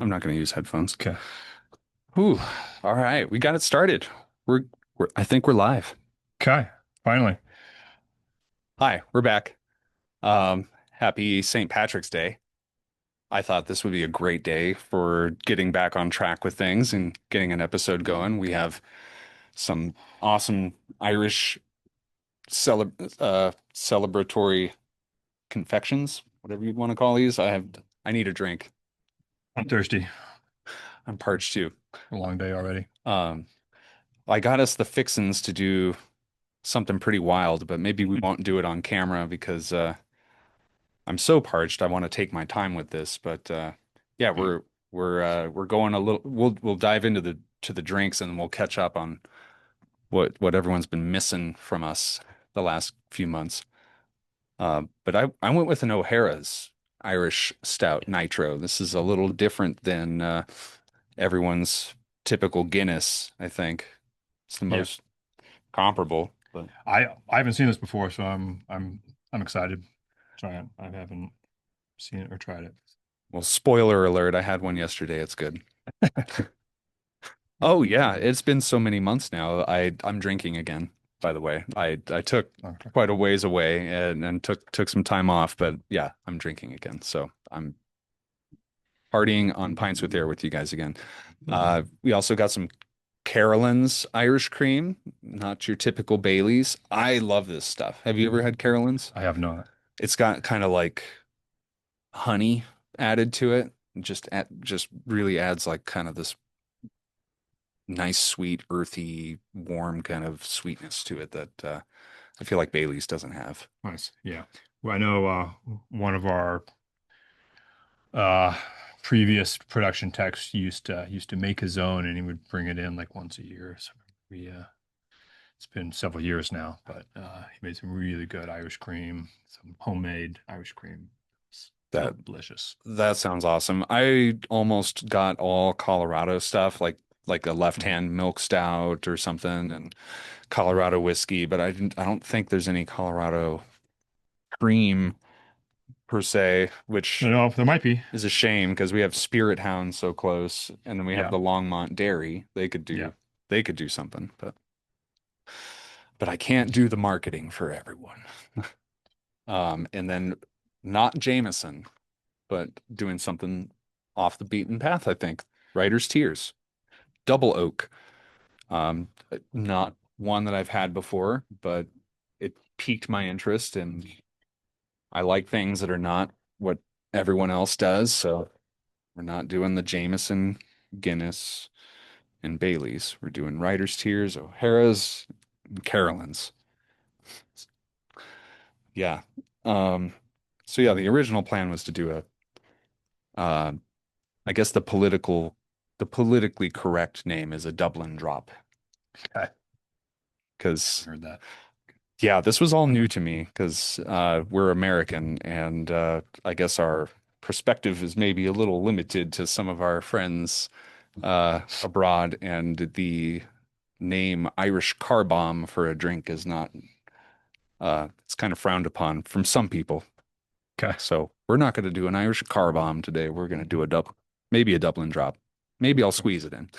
I'm not going to use headphones. Okay. Ooh, all right, we got it started. I think we're live. Okay. Finally. Hi, we're back. Happy St. Patrick's Day. I thought this would be a great day for getting back on track with things and getting an episode going. We have some awesome Irish celebratory confections, whatever you'd want to call these. I need a drink. I'm thirsty. I'm parched too. A long day already. Um, I got us the fixins to do something pretty wild, but maybe we won't do it on camera because I'm so parched. I want to take my time with this, but yeah, we're going a little. We'll dive into the drinks and then we'll catch up on what everyone's been missing from us the last few months. But I went with an O'Hara's Irish Stout Nitro. This is a little different than everyone's typical Guinness, I think. It's the Yeah. most comparable, but I haven't seen this before, so I'm excited to try it. I haven't seen it or tried it. well, spoiler alert, I had one yesterday. It's good. Oh yeah, it's been so many months now. I'm drinking again, by the way. I took Okay. quite a ways away and took some time off, but yeah, I'm drinking again. So I'm partying on Pints with Air with you guys again. We also got some Carolan's Irish cream, not your typical Bailey's. I love this stuff. Have you ever had Carolan's? I have not. It's got kind of like honey added to it. Just really adds like kind of this nice, sweet, earthy, warm kind of sweetness to it that I feel like Bailey's doesn't have. Nice. Yeah. Well, I know one of our uh previous production techs used to make his own and he would bring it in like once a year. So we it's been several years now, but he made some really good Irish cream, some homemade Irish cream. It's That delicious. that sounds awesome. I almost got all Colorado stuff, like a Mhm. left-hand milk stout or something, and Colorado whiskey, but I don't think there's any Colorado cream per se, which No, there might be. is a shame because we have Spirit Hound so close, and then we have Yeah. the Longmont Dairy. Yeah. They could do something, but I can't do the marketing for everyone. And then not Jameson, but doing something off the beaten path, I think. Writer's Tears, Double Oak. Not one that I've had before, but it piqued my interest, and I like things that are not what everyone else does. So we're not doing the Jameson, Guinness, and Bailey's. We're doing Writer's Tears, O'Hara's, and Carolans. Yeah. Um, so yeah, the original plan was to do uh, I guess the politically correct name is a Dublin drop. I Because heard that. yeah, this was all new to me because we're American and I guess our perspective is maybe a little limited to some of our friends abroad, and the name Irish car bomb for a drink is not it's kind of frowned upon from some people. Okay. So we're not going to do an Irish car bomb today. We're going to do maybe a Dublin drop. Maybe I'll squeeze it in.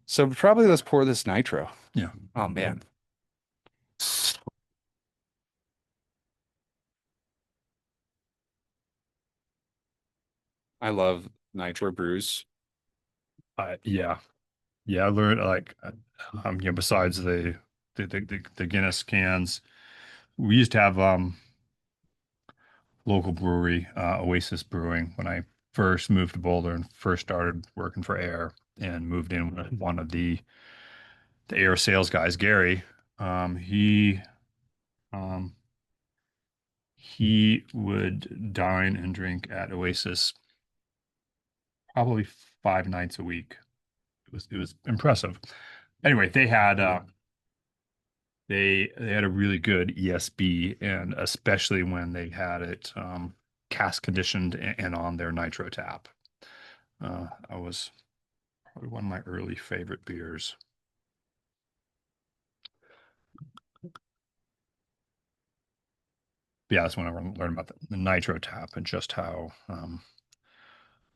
So probably let's pour this nitro. Yeah. Oh man, I love nitro brews. Yeah. Yeah. I learned like, besides the Guinness cans, we used to have local brewery, Oasis Brewing, when I first moved to Boulder and first started working for Ayre and moved in with one of the Ayre sales guys, Gary. Um, he um, he would dine and drink at Oasis probably 5 nights a week. It was impressive. Anyway, they had a really good ESB, and especially when they had it cask conditioned and on their nitro tap. I was probably one of my early favorite beers. But yeah, that's when I learned about the Nitro tap and just how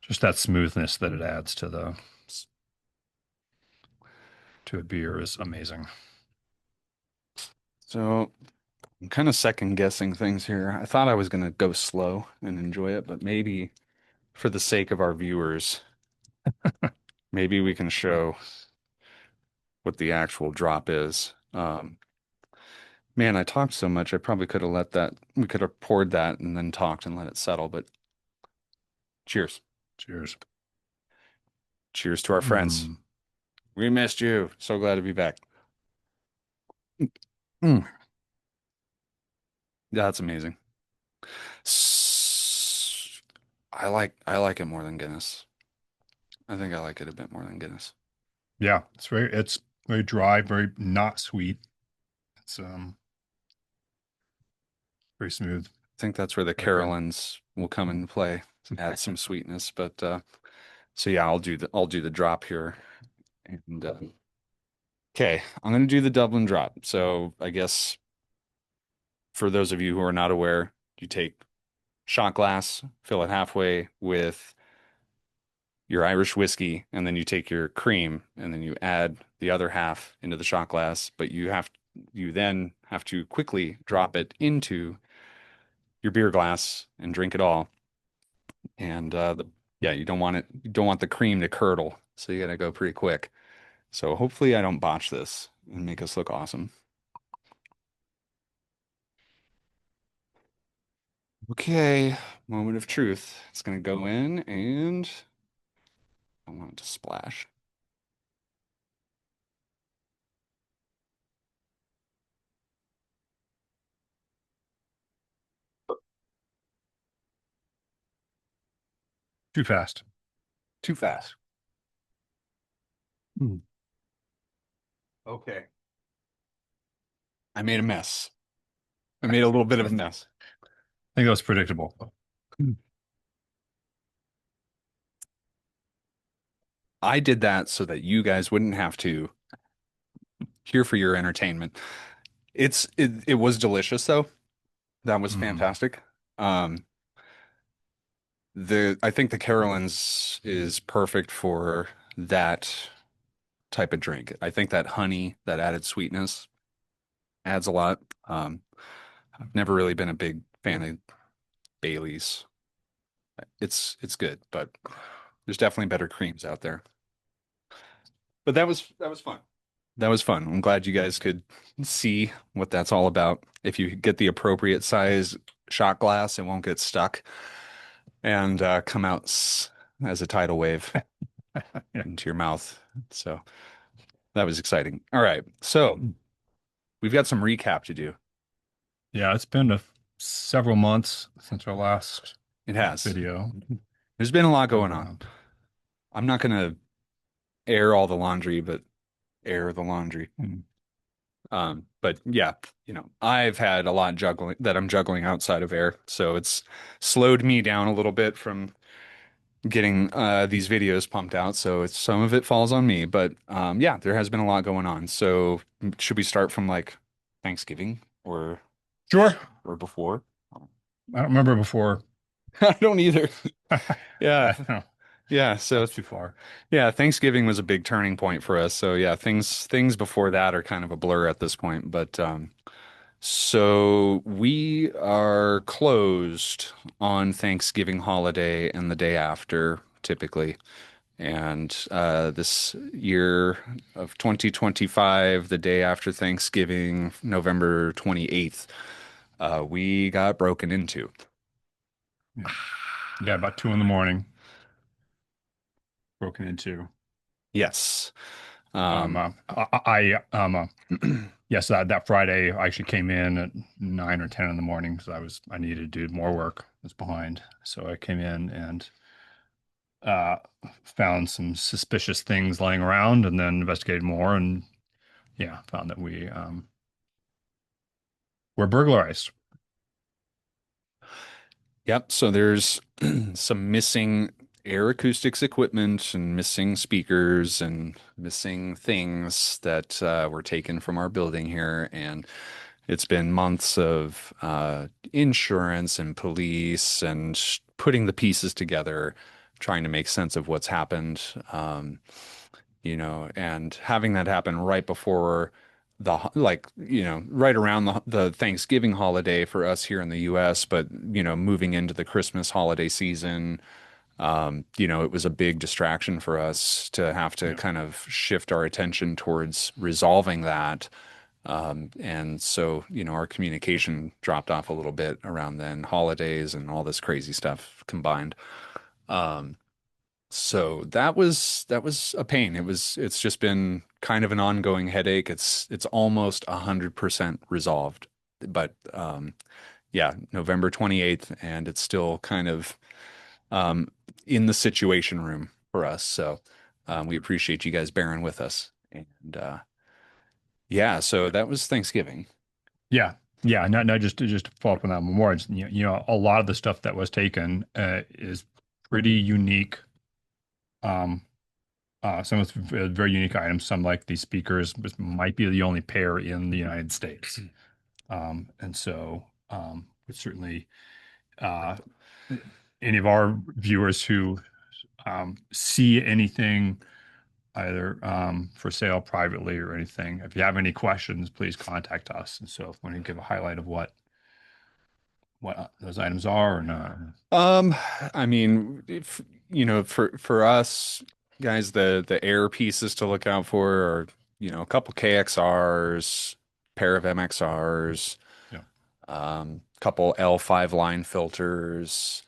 just that smoothness that it adds to the to a beer is amazing. So I'm kind of second guessing things here. I thought I was gonna go slow and enjoy it, but maybe for the sake of our viewers, maybe we can show what the actual drop is. Man, I talked so much, I probably could have let that, we could have poured that and then talked and let it settle, but cheers. Cheers. Cheers to our friends. Mm. We missed you. So glad to be back. Mm, that's amazing. S- I like it more than Guinness. I think I like it a bit more than Guinness. Yeah, it's very dry, very not sweet. It's very smooth. I think that's where the Very good. Carolans will come into play, add some sweetness. But so yeah, I'll do the drop here. And okay, I'm gonna do the Dublin drop. So I guess for those of you who are not aware, you take shot glass, fill it halfway with your Irish whiskey, and then you take your cream and then you add the other half into the shot glass, but you then have to quickly drop it into your beer glass and drink it all. And yeah, you don't want the cream to curdle, so you gotta go pretty quick. So hopefully I don't botch this and make us look awesome. Okay, moment of truth. It's gonna go in and I want it to splash. Too fast. Too fast. Hmm. Okay. I made a mess. I made a little bit of a mess. I think that was predictable. I did that so that you guys wouldn't have to here for your entertainment. It was delicious though. That was Mm. fantastic. Um I think the Carolans is perfect for that type of drink. I think that honey, that added sweetness adds a lot. I've never really been a big fan of Bailey's. It's good, but there's definitely better creams out there. But that was fun. That was fun. I'm glad you guys could see what that's all about. If you get the appropriate size shot glass, it won't get stuck and come out as a tidal wave Yeah. into your mouth. So that was exciting. All right. So we've got some recap to do. Yeah, it's been several months since our last It has. video. There's been a lot going So on. I'm not going to air all the laundry, but air the laundry. But yeah, I've had a lot juggling that I'm juggling outside of air, so it's slowed me down a little bit from getting these videos pumped out. So it's some of it falls on me, but yeah, there has been a lot going on. So should we start from like Thanksgiving sure. or before? I don't remember before. I don't either. Yeah. I don't know. Yeah, so That's too far. yeah, Thanksgiving was a big turning point for us. So yeah, things before that are kind of a blur at this point, but so we are closed on Thanksgiving holiday and the day after, typically. And this year of 2025, the day after Thanksgiving, November 28th, we got broken into. Yeah. Yeah, about 2 in the morning, broken into. Yes. Um, Yes, that Friday I actually came in at 9 or 10 in the morning because I needed to do more work. I was behind. So I came in and uh found some suspicious things laying around and then investigated more and yeah, found that we were burglarized. Yep. So there's some missing Ayre Acoustics equipment and missing speakers and missing things that were taken from our building here. And It's been months of insurance and police and putting the pieces together, trying to make sense of what's happened. And having that happen right before right around the Thanksgiving holiday for us here in the US, but moving into the Christmas holiday season, it was a big distraction for us to have to Yeah. kind of shift our attention towards resolving that. And so, our communication dropped off a little bit around then, holidays and all this crazy stuff combined. Um, so that was a pain. It's just been kind of an ongoing headache. It's almost 100% resolved. But yeah, November 28th, and it's still kind of um in the situation room for us. So we appreciate you guys bearing with us. And yeah, so that was Thanksgiving. Yeah. Yeah. No, just to follow up on that more. A lot of the stuff that was taken is pretty unique. Um, some of it's very unique items. Some like these speakers might be the only pair in the United States. And so certainly uh, any of our viewers who see anything either for sale privately or anything, if you have any questions, please contact us. And so if we want to give a highlight of what those items are or not. Um, I mean, if for us guys, the air pieces to look out for are, a couple KXRs, pair of MXRs, Yeah. couple L5 line filters,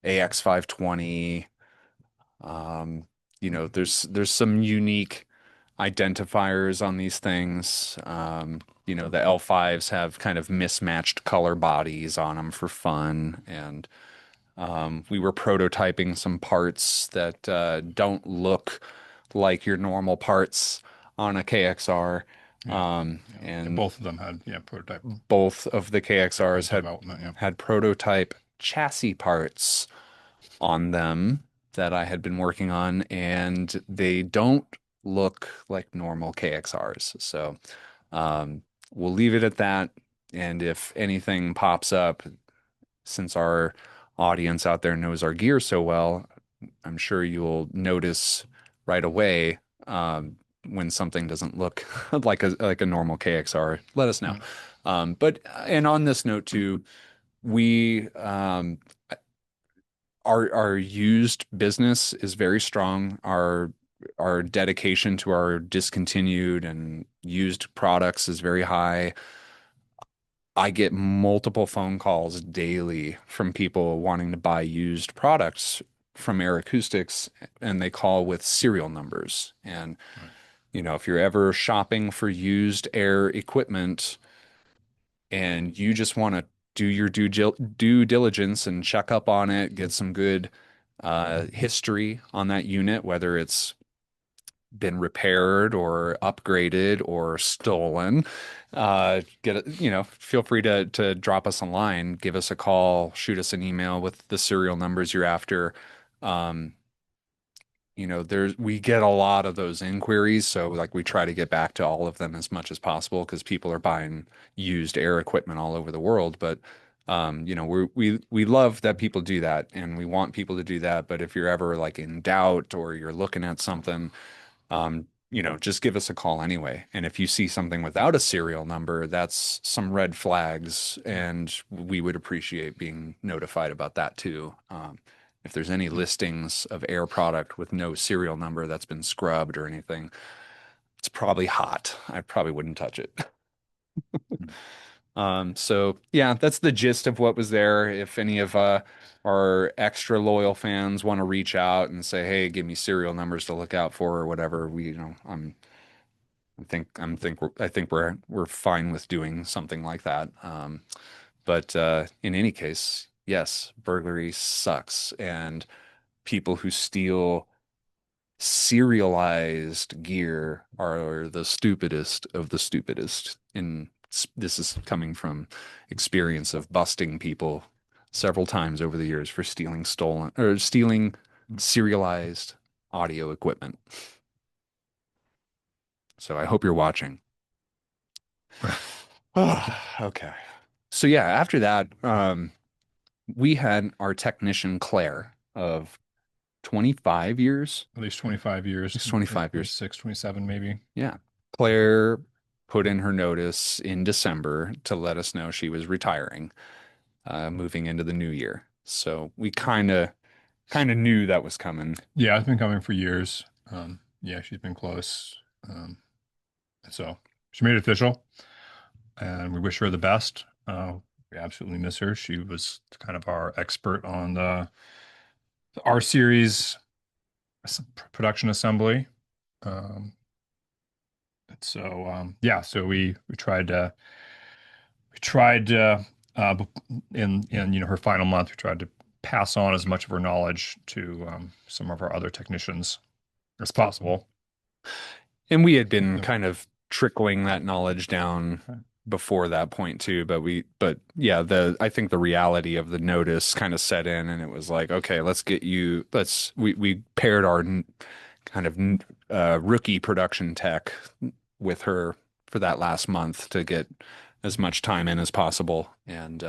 AX520. Um, there's some unique identifiers on these things. The L5s have kind of mismatched color bodies on them for fun, and we were prototyping some parts that don't look like your normal parts on a KXR. Yeah. Yeah. And Both of them had, yeah, prototype both of the KXRs had development. Yeah. had prototype chassis parts on them that I had been working on, and they don't look like normal KXRs. So um, we'll leave it at that. And if anything pops up, since our audience out there knows our gear so well, I'm sure you'll notice right away when something doesn't look like a normal KXR. Let us know. Yeah. But and on this note too, we our used business is very strong. Our dedication to our discontinued and used products is very high. I get multiple phone calls daily from people wanting to buy used products from Ayre Acoustics, and they call with serial numbers. And, Right. if you're ever shopping for used air equipment and you just want to do your due diligence and check up on it, get some good history on that unit, whether it's been repaired or upgraded or stolen, feel free to drop us a line, give us a call, shoot us an email with the serial numbers you're after. Um, we get a lot of those inquiries, so like we try to get back to all of them as much as possible because people are buying used air equipment all over the world. But we love that people do that, and we want people to do that. But if you're ever like in doubt or you're looking at something, just give us a call anyway. And if you see something without a serial number, that's some red flags, and we would appreciate being notified about that too. If there's any listings of air product with no serial number that's been scrubbed or anything, it's probably hot. I probably wouldn't touch it. So yeah, that's the gist of what was there. If any of our extra loyal fans want to reach out and say, "Hey, give me serial numbers to look out for," or whatever, I think we're fine with doing something like that. But in any case, yes, burglary sucks, and people who steal serialized gear are the stupidest of the stupidest. And this is coming from experience of busting people several times over the years for stealing serialized audio equipment. So I hope you're watching. Okay. So yeah, after that, we had our technician Claire of 25 years. At least 25 years, It's 25 years. 26, 27 maybe. Yeah. Claire put in her notice in December to let us know she was retiring, moving into the new year. So we kind of knew that was coming. Yeah, it's been coming for years. Yeah, she's been close. Um, so she made it official, and we wish her the best. We absolutely miss her. She was kind of our expert on the R series production assembly. Um, yeah, so we tried in her final month, we tried to pass on as much of her knowledge to some of our other technicians as possible. And we had been So, kind of trickling that knowledge down before that point too, but yeah, I think the reality of the notice kind of set in and it was like, okay, we paired our kind of rookie production tech with her for that last month to get as much time in as possible. And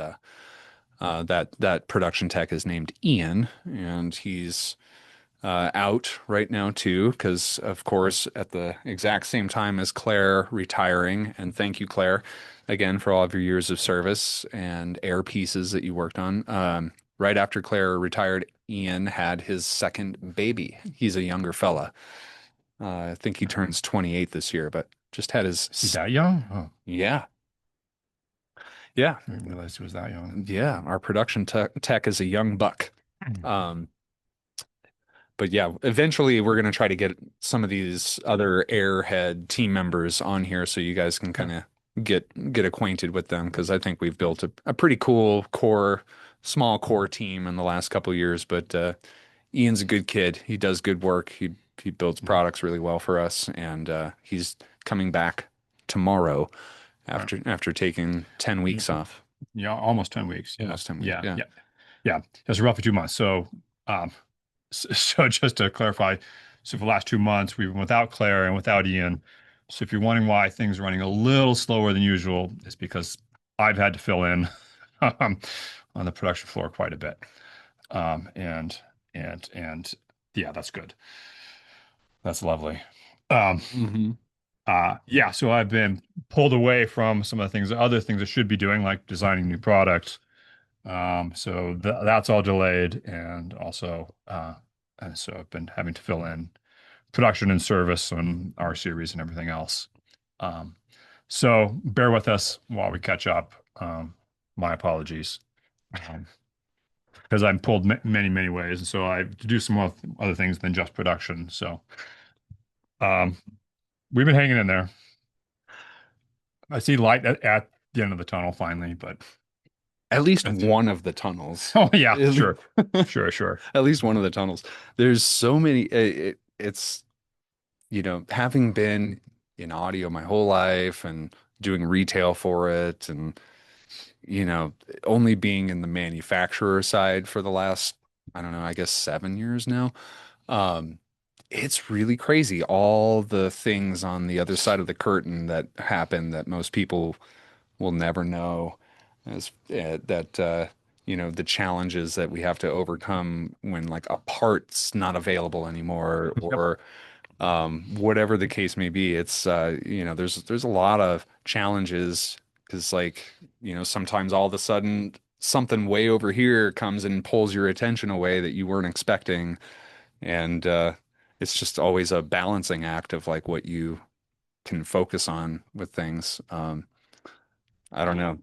that production tech is named Ian, and he's out right now too, because of course, at the exact same time as Claire retiring, and thank you, Claire, again for all of your years of service and air pieces that you worked on. Right after Claire retired, Ian had his second baby. He's a younger fella. I think he turns 28 this year, but just had is he that young? Oh, yeah, yeah, I didn't realize he was that young. yeah. Our production tech is a young buck. Um, but yeah, eventually we're going to try to get some of these other Airhead team members on here so you guys can Yeah. kind of get acquainted with them because I think we've built a pretty cool small core team in the last couple of years. But Ian's a good kid. He does good work. He builds Mhm. products really well for us, and he's coming back tomorrow Right. after taking 10 Yeah, weeks off. yeah, almost 10 weeks. Yeah. Almost 10 weeks. Yeah. Yeah. Yeah. Yeah. It's roughly 2 months. So, um, so just to clarify, so for the last 2 months, we've been without Claire and without Ian. So if you're wondering why things are running a little slower than usual, it's because I've had to fill in um, on the production floor quite a bit. Um, and and yeah, that's good. That's lovely. Um, Hmm. yeah, so I've been pulled away from some of the things, other things I should be doing, like designing new products. So that's all delayed, and so I've been having to fill in production and service on our series and everything else. Um, so bear with us while we catch up. My apologies, because I'm pulled many, many ways, and so I have to do some other things than just production. So um, we've been hanging in there. I see light at the end of the tunnel finally, but At least that's, one of the tunnels. oh yeah, At sure, le- sure, sure. at least one of the tunnels. There's so many. It's, having been in audio my whole life and doing retail for it, and, you know, only being in the manufacturer side for the last, I don't know, I guess 7 years now. Um, it's really crazy. All the things on the other side of the curtain that happen that most people will never know as that the challenges that we have to overcome when like a part's not available anymore Yep. or whatever the case may be. It's there's a lot of challenges because like sometimes all of a sudden something way over here comes and pulls your attention away that you weren't expecting, and it's just always a balancing act of like what you can focus on with things. I don't know.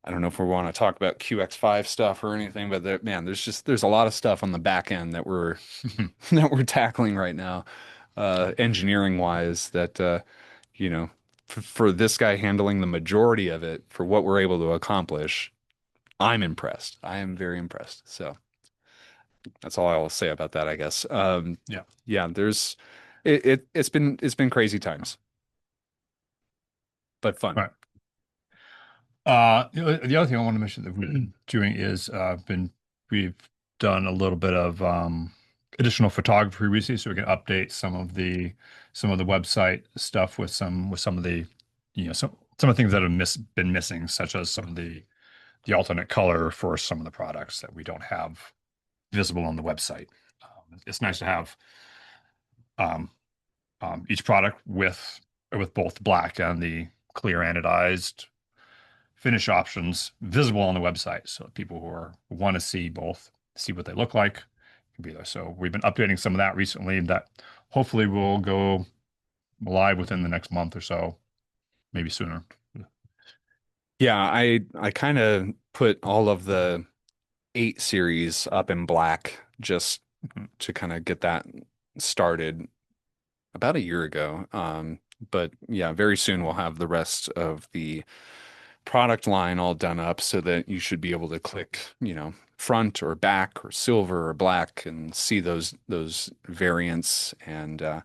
I don't know if we want to talk about QX5 stuff or anything, but man, there's a lot of stuff on the back end that we're that we're tackling right now, engineering wise. That you know, for this guy handling the majority of it, for what we're able to accomplish, I'm impressed. I am very impressed. So that's all I will say about that, I guess. Yeah. Yeah, it's been crazy times, but fun. Right. The other thing I want to mention that we've been doing is we've done a little bit of additional photography recently, so we can update some of the website stuff with some of the some of the things that have been missing, such as some of the alternate color for some of the products that we don't have visible on the website. It's nice to have um, each product with both black and the clear anodized finish options visible on the website, so people who want to see both, see what they look like, can be there. So we've been updating some of that recently. That hopefully will go live within the next month or so, maybe sooner. Yeah, I kind of put all of the 8 series up in black just Mhm. to kind of get that started about a year ago. But yeah, very soon we'll have the rest of the product line all done up so that you should be able to click, front or back or silver or black and see those variants. And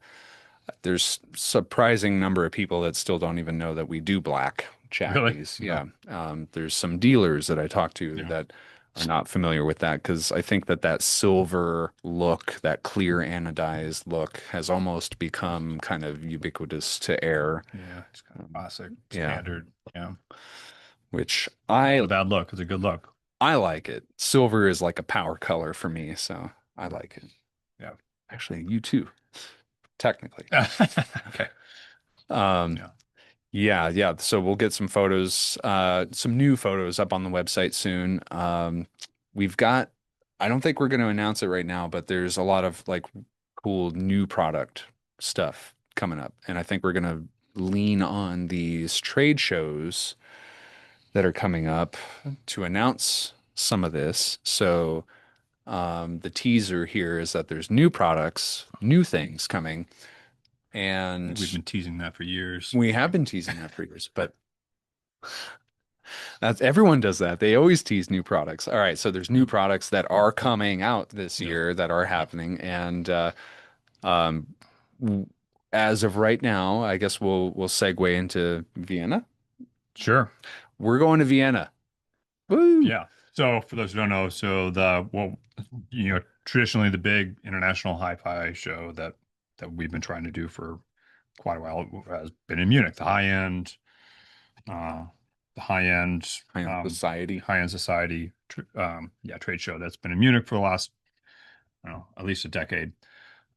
there's surprising number of people that still don't even know that we do black Really? chassis. No. Yeah. There's some dealers that I talk to Yeah. that are not familiar with that because I think that silver look, that clear anodized look, has almost become kind of ubiquitous to air. Yeah. It's kind of classic, Yeah, standard. Yeah. which Not a bad look. It's a good look. I like it. Silver is like a power color for me, so I like it. Yeah. Actually, you too, technically. Okay. Um, Yeah. yeah, yeah. So we'll get some photos, some new photos up on the website soon. We've got, I don't think we're going to announce it right now, but there's a lot of like cool new product stuff coming up. And I think we're going to lean on these trade shows that are coming up to announce some of this. So, the teaser here is that there's new products, new things coming, I think we've and been teasing that for years. we have been teasing that for years, but that's everyone does that. They always tease new products. All right, so there's new products that are coming out this Yep. year that are happening, and um, as of right now, I guess we'll segue into Vienna. Sure. We're going to Vienna. Woo! Yeah. So for those who don't know, traditionally the big international hi-fi show that we've been trying to do for quite a while has been in Munich, uh, the High on society. high end society, trade show that's been in Munich for the last, I don't know, at least a decade.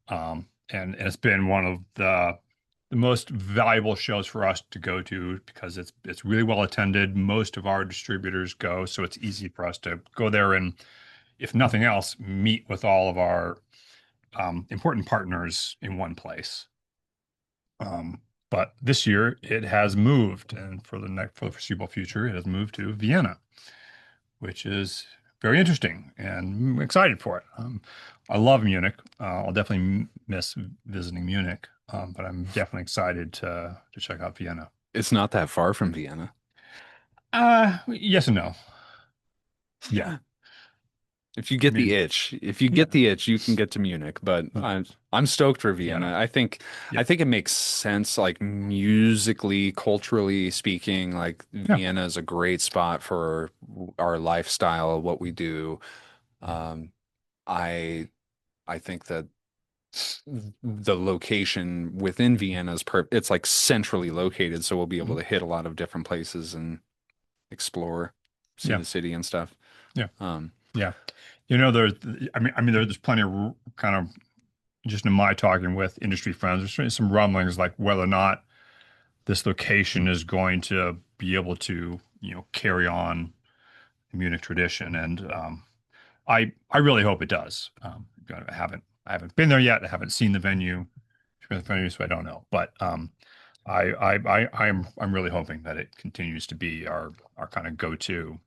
And it's been one of the most valuable shows for us to go to because it's really well attended. Most of our distributors go, so it's easy for us to go there and, if nothing else, meet with all of our important partners in one place. But this year it has moved, and for the foreseeable future, it has moved to Vienna, which is very interesting, and I'm excited for it. I love Munich. I'll definitely miss visiting Munich, but I'm definitely excited to check out Vienna. It's not that far from Vienna. Yes and no. Yeah. If you I get the mean, itch, if you yeah. get the itch, you can get to Munich. But I'm stoked for Vienna. Vienna. I Yeah. think it makes sense, like musically, culturally speaking. Like Yeah. Vienna is a great spot for our lifestyle, what we do. Um, I I think that the location within Vienna is it's like centrally located, so we'll be able Mhm. to hit a lot of different places and explore, see Yeah. the city and stuff. Yeah. Um, Yeah. There's, there's plenty of kind of, just in my talking with industry friends, there's certainly some rumblings like whether or not this location is going to be able to, carry on the Munich tradition. And I really hope it does. I haven't been there yet. I haven't seen the venue, so I don't know. But I'm really hoping that it continues to be our kind of go-to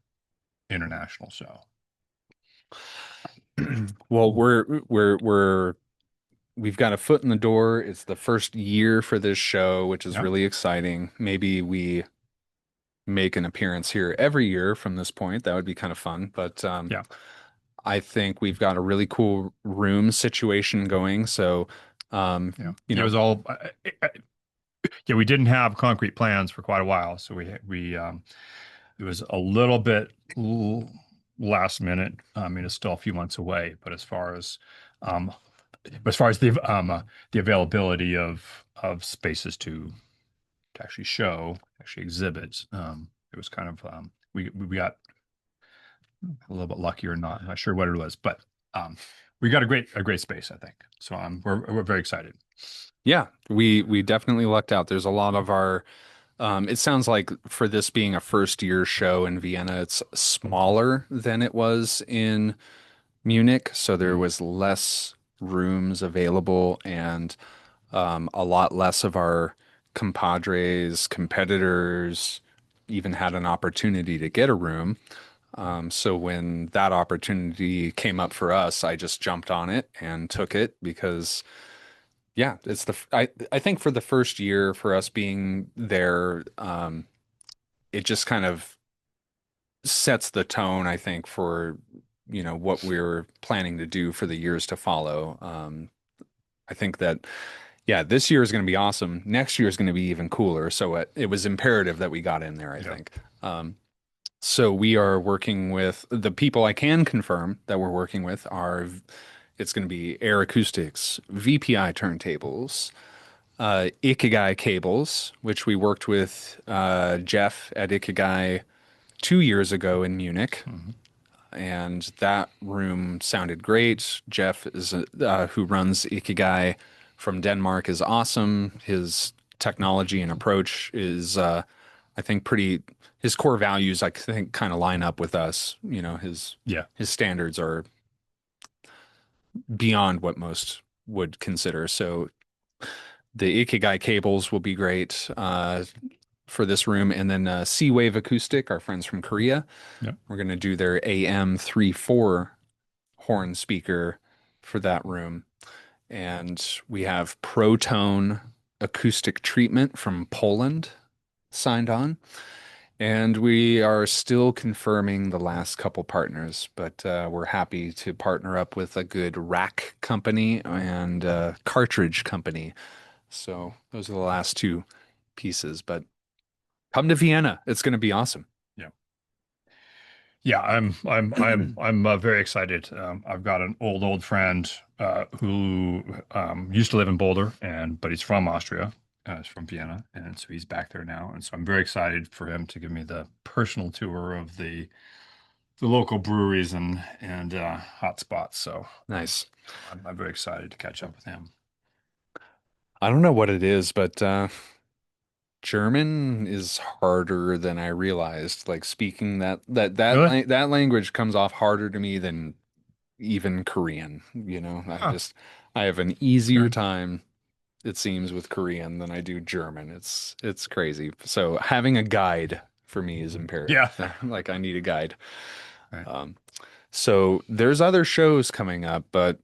international show. well, we've got a foot in the door. It's the first year for this show, which is Yeah, really exciting. Maybe we make an appearance here every year from this point. That would be kind of fun. But yeah, I think we've got a really cool room situation going. So, um, yeah. you It know, was all. Yeah, we didn't have concrete plans for quite a while, so we it was a little bit last minute. I mean, it's still a few months away, but um, as far as the availability of spaces to actually show, actually exhibit. It was kind of we got a little bit lucky or not. I'm not sure what it was, but we got a great space, I think. So we're very excited. Yeah, we definitely lucked out. There's a lot of our it sounds like for this being a first year show in Vienna, it's smaller than it was in Munich, so there Mm. was less rooms available and a lot less of our compadres, competitors even had an opportunity to get a room. So when that opportunity came up for us, I just jumped on it and took it because yeah, I think for the first year for us being there, it just kind of sets the tone, I think, for what we're planning to do for the years to follow. I think that yeah, this year is going to be awesome. Next year is going to be even cooler. So it was imperative that we got in there, I Yeah. think. So we are working with the people I can confirm that we're working with are it's going to be Ayre Acoustics, VPI turntables, Ikigai cables, which we worked with Jeff at Ikigai 2 years ago in Munich, Mhm. and that room sounded great. Jeff is who runs Ikigai from Denmark is awesome. His technology and approach is, I think, pretty. His core values, I think, kind of line up with us. Yeah. His standards are beyond what most would consider. So the Ikigai cables will be great for this room, and then Seawave Acoustic, our friends from Korea. Yeah. We're going to do their AM 3-4 horn speaker for that room. And we have Protone acoustic treatment from Poland signed on. And we are still confirming the last couple partners, but we're happy to partner up with a good rack company and cartridge company. So those are the last two pieces. But come to Vienna. It's going to be awesome. Yeah. Yeah, I'm very excited. I've got an old friend who used to live in Boulder, but he's from Austria. He's from Vienna, and so he's back there now. And so I'm very excited for him to give me the personal tour of the local breweries and hot spots. So Nice. I'm very excited to catch up with him. I don't know what it is, but German is harder than I realized. Like speaking Really? that language comes off harder to me than even Korean. Huh. I have an easier Okay. time, it seems, with Korean than I do German. It's crazy. So having a guide for me is Yeah. imperative. Like I need a guide. Right. Um, so there's other shows coming up, but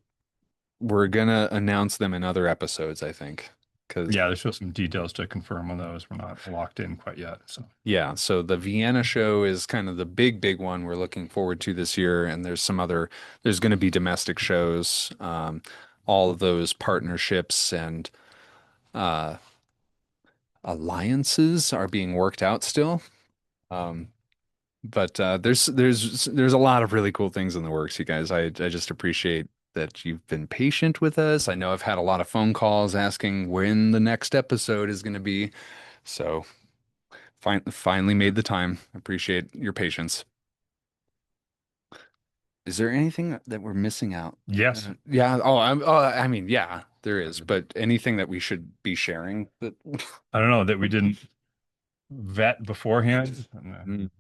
we're gonna announce them in other episodes, I think. Because Yeah, there's still some details to confirm on those. We're not locked in quite yet. So yeah, so the Vienna show is kind of the big one we're looking forward to this year, and there's going to be domestic shows, all of those partnerships and uh, alliances are being worked out still. Um, but there's a lot of really cool things in the works, you guys. I just appreciate that you've been patient with us. I know I've had a lot of phone calls asking when the next episode is going to be, so finally made the time. Appreciate your patience. Is there anything that we're missing out? yes. Yeah. I mean, yeah, there is. But anything that we should be sharing that, I don't know that we didn't vet beforehand. Mm.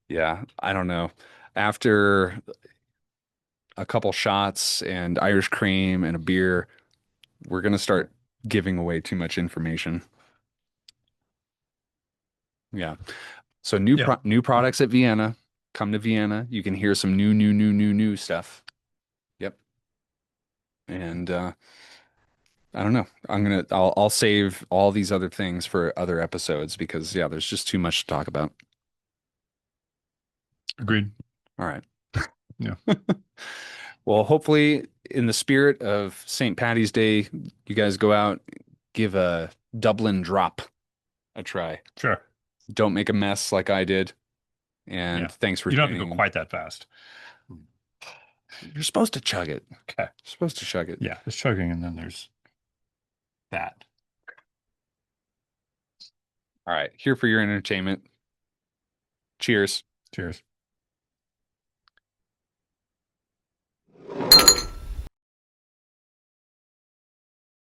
Yeah, I don't know. After a couple shots and Irish cream and a beer, we're gonna start giving away too much information. Yeah. So Yeah, new products at Vienna. Come to Vienna. You can hear some new stuff. Yep. And I don't know. I'll save all these other things for other episodes because yeah, there's just too much to talk about. agreed. All right. Yeah, Well, hopefully in the spirit of St. Patty's Day, you guys go out, give a Dublin drop a try. sure. Don't make a mess like I did. Yeah. And thanks for You don't have to go tuning in. quite that fast. You're supposed to chug it. You're Okay. supposed to chug it. Yeah, there's chugging and then there's that. All right, here for your entertainment. Cheers. Cheers.